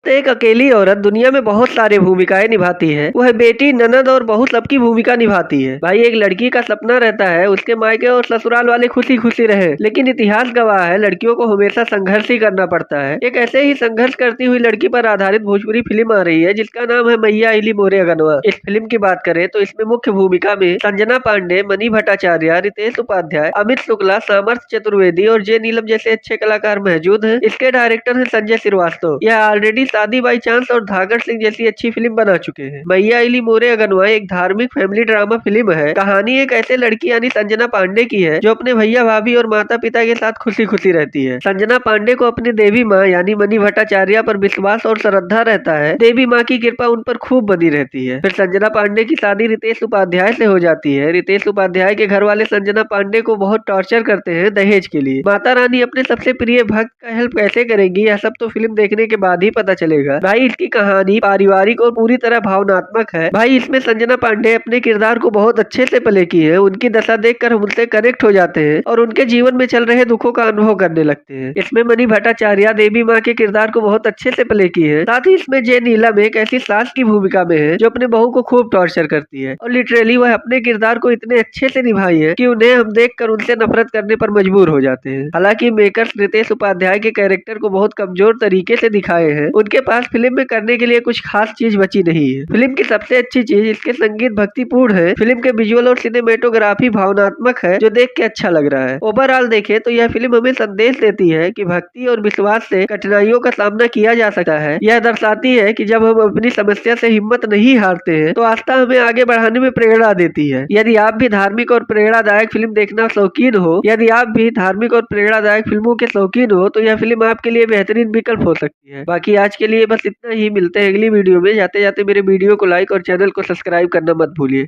एक अकेली औरत दुनिया में बहुत सारे भूमिकाएं निभाती है। वह बेटी, ननद और बहू सबकी भूमिका निभाती है। भाई, एक लड़की का सपना रहता है उसके मायके और ससुराल वाले खुशी खुशी रहे, लेकिन इतिहास गवाह है लड़कियों को हमेशा संघर्ष ही करना पड़ता है। एक ऐसे ही संघर्ष करती हुई लड़की पर आधारित भोजपुरी फिल्म आ रही है जिसका नाम है मैया इली मोरे अगनवा। इस फिल्म की बात करें तो इसमें मुख्य भूमिका में संजना पांडे, मनी भट्टाचार्य, रितेश उपाध्याय, अमित शुक्ला, सामर्थ्य चतुर्वेदी और जे नीलम जैसे अच्छे कलाकार मौजूद हैं। इसके डायरेक्टर है संजय श्रीवास्तव। यह ऑलरेडी शादी बाई चांस और धागर सिंह जैसी अच्छी फिल्म बना चुके हैं। मैया इली मोरे अगनवा एक धार्मिक फैमिली ड्रामा फिल्म है। कहानी एक ऐसे लड़की यानी संजना पांडे की है जो अपने भैया भाभी और माता पिता के साथ खुशी खुशी रहती है। संजना पांडे को अपनी देवी माँ यानी मनी भट्टाचार्य पर विश्वास और श्रद्धा रहता है। देवी माँ की कृपा उन पर खूब बनी रहती है। फिर संजना पांडे की शादी रितेश उपाध्याय से हो जाती है। रितेश उपाध्याय के घर वाले संजना पांडे को बहुत टॉर्चर करते हैं दहेज के लिए। माता रानी अपने सबसे प्रिय भक्त का हेल्प कैसे करेगी, यह सब तो फिल्म देखने के बाद ही पता चलेगा। भाई, इसकी कहानी पारिवारिक और पूरी तरह भावनात्मक है। भाई, इसमें संजना पांडे अपने किरदार को बहुत अच्छे से प्ले की है। उनकी दशा देखकर हम उनसे कनेक्ट हो जाते हैं और उनके जीवन में चल रहे दुखों का अनुभव करने लगते हैं। इसमें मनी भट्टाचार्य देवी माँ के किरदार को बहुत अच्छे से प्ले की है। साथ ही इसमें जे नीलम एक ऐसी सास की भूमिका में है जो अपने बहू को खूब टॉर्चर करती है और लिटरली वह अपने किरदार को इतने अच्छे से निभाई है कि उन्हें हम देखकर उनसे नफरत करने पर मजबूर हो जाते हैं। हालांकि मेकर्स रितेश उपाध्याय के कैरेक्टर को बहुत कमजोर तरीके से दिखाए हैं। उनके पास फिल्म में करने के लिए कुछ खास चीज बची नहीं है। फिल्म की सबसे अच्छी चीज इसके संगीत भक्तिपूर्ण है। फिल्म के विजुअल और सिनेमेटोग्राफी भावनात्मक है जो देख के अच्छा लग रहा है। ओवरऑल देखे तो यह फिल्म हमें संदेश देती है कि भक्ति और विश्वास से कठिनाइयों का सामना किया जा सकता है। यह दर्शाती है कि जब हम अपनी समस्या से हिम्मत नहीं हारते हैं तो आस्था हमें आगे बढ़ाने में प्रेरणा देती है। यदि आप भी धार्मिक और प्रेरणादायक फिल्म देखना शौकीन फिल्मों के शौकीन हो तो यह फिल्म आपके लिए बेहतरीन विकल्प हो सकती है। बाकी आज के लिए बस इतना ही। मिलते हैं अगली वीडियो में। जाते जाते मेरे वीडियो को लाइक और चैनल को सब्सक्राइब करना मत भूलिए।